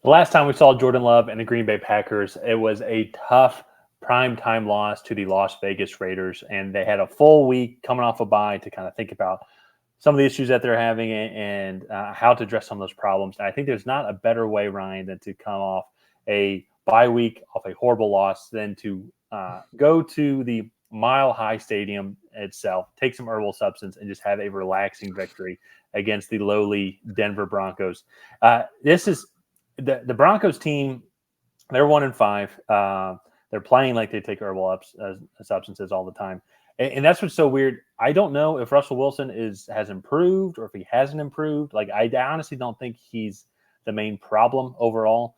The last time we saw Jordan Love and the Green Bay Packers, it was a tough primetime loss to the Las Vegas Raiders, and they had a full week coming off a bye to kind of think about some of the issues that they're having and how to address some of those problems. And I think there's not a better way, Ryan, than to come off a bye week off a horrible loss than to go to the Mile High Stadium itself, take some herbal substance, and just have a relaxing victory against the lowly Denver Broncos. This is the Broncos team. They're 1-5. They're playing like they take herbal substances all the time. And that's what's so weird. I don't know if Russell Wilson has improved or if he hasn't improved. Like, I honestly don't think he's the main problem overall.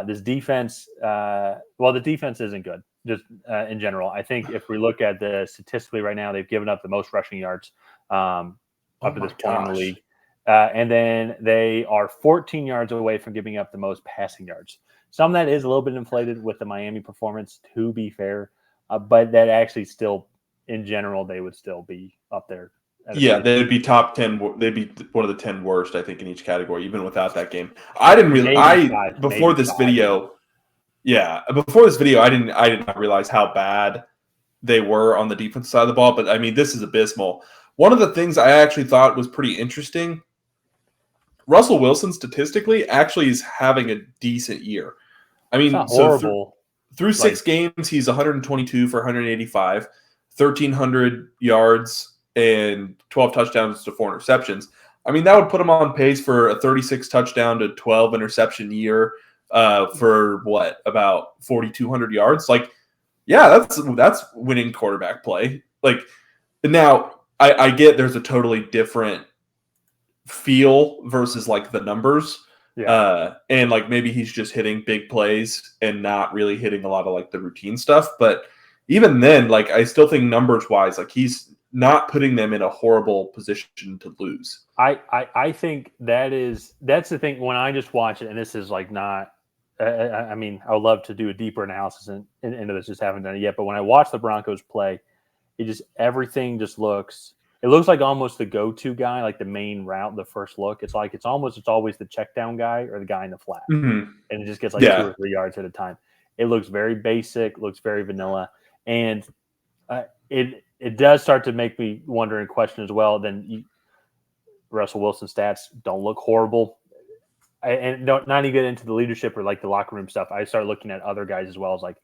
This defense, the defense isn't good just in general. I think if we look at the statistically right now, they've given up the most rushing yards up to this point in the league. And then they are 14 yards away from giving up the most passing yards. Some of that is a little bit inflated with the Miami performance, to be fair, but that actually still, in general, they would still be up there. Yeah, they'd be top 10. They'd be one of the 10 worst, I think, in each category, even without that game. I didn't really. Before this video, I did not realize how bad they were on the defensive side of the ball. But I mean, this is abysmal. One of the things I actually thought was pretty interesting. Russell Wilson statistically actually is having a decent year. I mean, horrible. Through 6 games, he's 122 for 185, 1,300 yards, and 12 touchdowns to 4 interceptions. I mean, that would put him on pace for a 36 touchdown to 12 interception year for about 4,200 yards. Like, yeah, that's winning quarterback play. Like, now I get there's a totally different feel versus like the numbers. Yeah. And like maybe he's just hitting big plays and not really hitting a lot of like the routine stuff. But even then, like, I still think numbers wise, like, he's not putting them in a horrible position to lose. I think that's the thing when I just watch it, and this is like not, I mean, I would love to do a deeper analysis into this, just haven't done it yet. But when I watch the Broncos play, everything just looks like almost the go-to guy, like the main route, the first look. It's always the check down guy or the guy in the flat. Mm-hmm. And it just gets like 2 or 3 yards at a time. It looks very basic, looks very vanilla. And it does start to make me wonder and question as well. Then Russell Wilson's stats don't look horrible. And not even get into the leadership or like the locker room stuff. I start looking at other guys as well as like,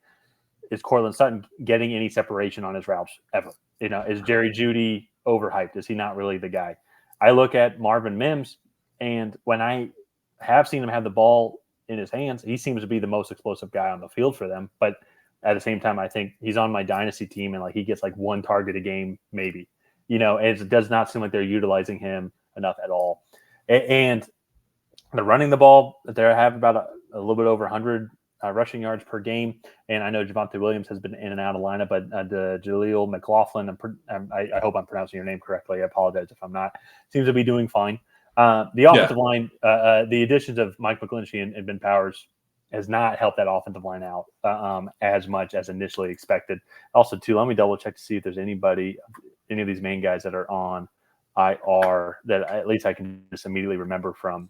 is Cortland Sutton getting any separation on his routes ever? Is Jerry Jeudy overhyped? Is he not really the guy? I look at Marvin Mims, and when I have seen him have the ball in his hands, he seems to be the most explosive guy on the field for them. But at the same time, I think he's on my dynasty team, and like he gets like 1 target a game, maybe. And it does not seem like they're utilizing him enough at all. And they're running the ball. They have about a little bit over 100 rushing yards per game. And I know Javonte Williams has been in and out of lineup, but Jaleel McLaughlin, I hope I'm pronouncing your name correctly. I apologize if I'm not. Seems to be doing fine. The offensive line, the additions of Mike McGlinchey and Ben Powers has not helped that offensive line out as much as initially expected. Also, too, let me double check to see if there's any of these main guys that are on IR that at least I can just immediately remember from.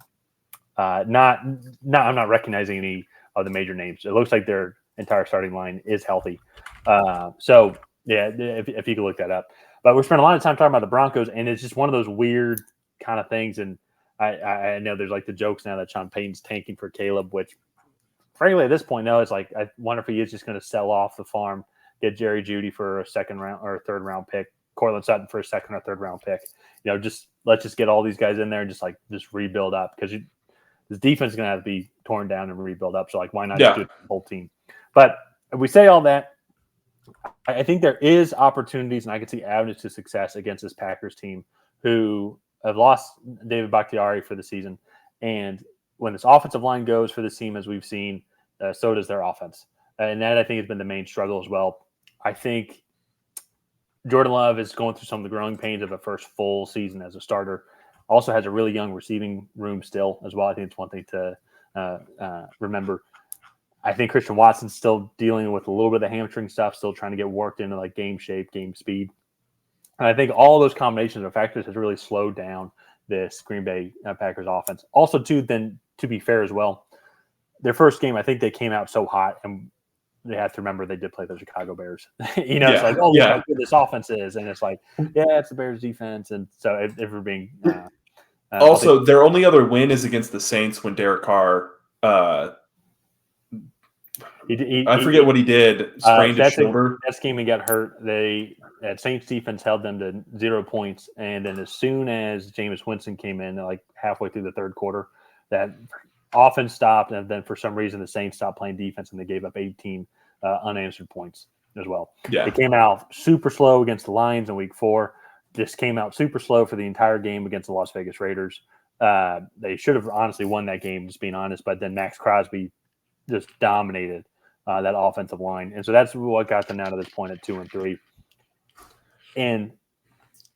I'm not recognizing any of the major names. It looks like their entire starting line is healthy. So yeah, if you could look that up. But we're spending a lot of time talking about the Broncos, and it's just one of those weird kind of things. And I know there's like the jokes now that Sean Payton's tanking for Caleb, which frankly at this point, no, it's like I wonder if he is just going to sell off the farm, get Jerry Jeudy for a 2nd round or a 3rd round pick, Cortland Sutton for a 2nd or 3rd round pick. Let's just get all these guys in there and just rebuild up, because this defense is going to have to be torn down and rebuild up. So, like, why not just do it for the whole team? But if we say all that, I think there is opportunities, and I can see avenues to success against this Packers team who have lost David Bakhtiari for the season. And when this offensive line goes for this team, as we've seen, so does their offense. And that, I think, has been the main struggle as well. I think Jordan Love is going through some of the growing pains of a first full season as a starter. Also has a really young receiving room still as well. I think it's one thing to remember. I think Christian Watson's still dealing with a little bit of the hamstring stuff, still trying to get worked into like game shape, game speed. And I think all those combinations of factors has really slowed down this Green Bay Packers offense. Also, too, then to be fair as well, their first game, I think they came out so hot, and they have to remember they did play the Chicago Bears. It's like, oh, look how good this offense is, and it's like, yeah, it's the Bears defense, and so if we're being also their only other win is against the Saints when Derek Carr. I forget what he did. Sprained his shoulder. That game he got hurt. That Saints defense held them to 0 points, and then as soon as Jameis Winston came in, like halfway through the third quarter, that offense stopped, and then for some reason the Saints stopped playing defense, and they gave up 18 unanswered points as well. Yeah. They came out super slow against the Lions in Week 4. Just came out super slow for the entire game against the Las Vegas Raiders. They should have honestly won that game, just being honest, but then Max Crosby just dominated that offensive line. And so that's what got them now to this point at 2-3. And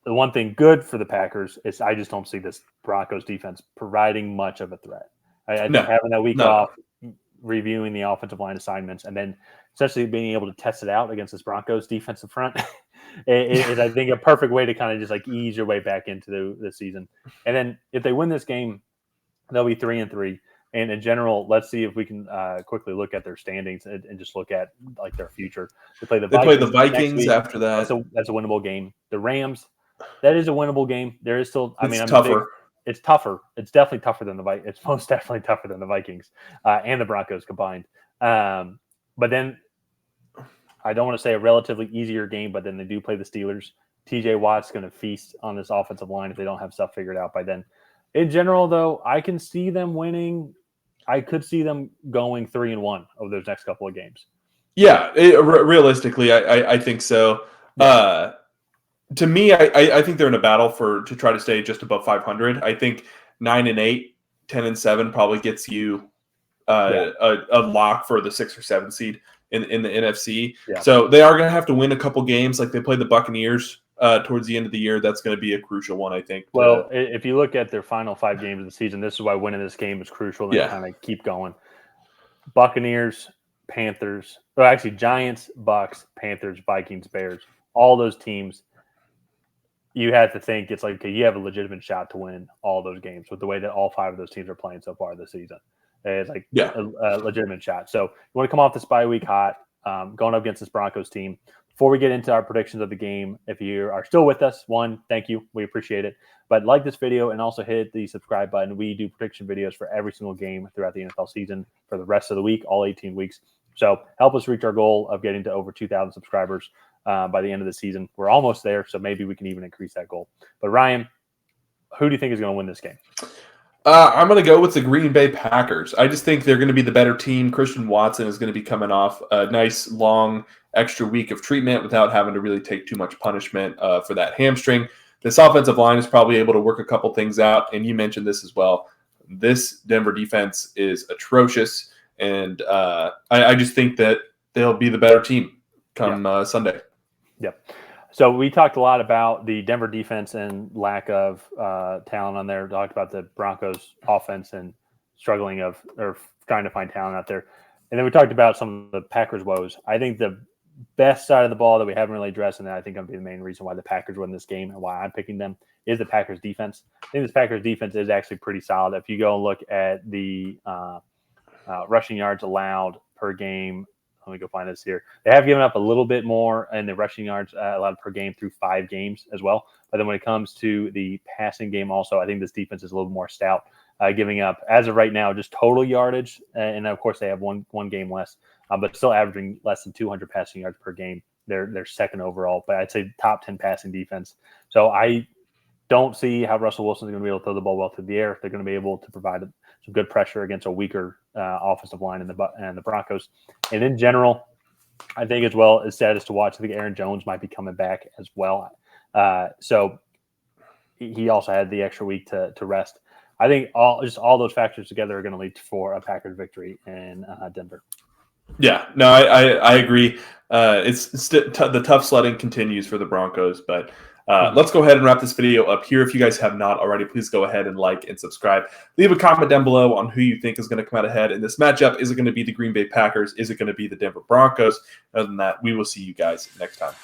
the one thing good for the Packers is I just don't see this Broncos defense providing much of a threat. I think having that week off, reviewing the offensive line assignments, and then essentially being able to test it out against this Broncos defensive front is, I think, a perfect way to kind of just like ease your way back into the season. And then if they win this game, they'll be 3-3. And in general, let's see if we can quickly look at their standings and just look at like their future. They play the Vikings after that. That's a winnable game. The Rams, that is a winnable game. There is still, it's tougher. It's tougher. It's definitely tougher than the Vikings. It's most definitely tougher than the Vikings and the Broncos combined. But then I don't want to say a relatively easier game, but then they do play the Steelers. TJ Watt's going to feast on this offensive line if they don't have stuff figured out by then. In general, though, I can see them winning. I could see them going 3-1 over those next couple of games. Yeah, realistically, I think so. To me, I think they're in a battle to try to stay just above 500. I think 9-8, 10-7 probably gets you a lock for the 6 or 7 seed in the NFC. Yeah. So they are going to have to win a couple games. Like they played the Buccaneers towards the end of the year. That's going to be a crucial one, I think. Well, if you look at their final 5 games of the season, this is why winning this game is crucial. And kind of keep going. Buccaneers, Panthers, Giants, Bucks, Panthers, Vikings, Bears. All those teams. You have to think it's like, okay, you have a legitimate shot to win all those games with the way that all 5 of those teams are playing so far this season. It's like a legitimate shot. So you want to come off this bye week hot, going up against this Broncos team. Before we get into our predictions of the game, if you are still with us, one, thank you. We appreciate it. But like this video and also hit the subscribe button. We do prediction videos for every single game throughout the NFL season for the rest of the week, all 18 weeks. So help us reach our goal of getting to over 2,000 subscribers by the end of the season. We're almost there, so maybe we can even increase that goal. But Ryan, who do you think is going to win this game? I'm going to go with the Green Bay Packers. I just think they're going to be the better team. Christian Watson is going to be coming off a nice, long, extra week of treatment without having to really take too much punishment for that hamstring. This offensive line is probably able to work a couple things out, and you mentioned this as well. This Denver defense is atrocious, and I just think that they'll be the better team come Sunday. Yep. So we talked a lot about the Denver defense and lack of talent on there. Talked about the Broncos offense and struggling or trying to find talent out there. And then we talked about some of the Packers' woes. I think the best side of the ball that we haven't really addressed, and that I think going to be the main reason why the Packers win this game and why I'm picking them, is the Packers' defense. I think this Packers' defense is actually pretty solid. If you go and look at the rushing yards allowed per game, let me go find this here. They have given up a little bit more in the rushing yards allowed per game through 5 games as well. But then when it comes to the passing game also, I think this defense is a little more stout, giving up, as of right now, just total yardage. And, of course, they have one game less, but still averaging less than 200 passing yards per game. They're second overall, but I'd say top 10 passing defense. So I don't see how Russell Wilson is going to be able to throw the ball well through the air. They're going to be able to provide some good pressure against a weaker offensive line in the Broncos. And in general, I think as well, it's sad as to watch. I think Aaron Jones might be coming back as well. So he also had the extra week to rest. I think all those factors together are going to lead for a Packers victory in Denver. Yeah, no, I agree. The tough sledding continues for the Broncos, but let's go ahead and wrap this video up here. If you guys have not already, please go ahead and like and subscribe. Leave a comment down below on who you think is going to come out ahead in this matchup. Is it going to be the Green Bay Packers? Is it going to be the Denver Broncos? Other than that, we will see you guys next time.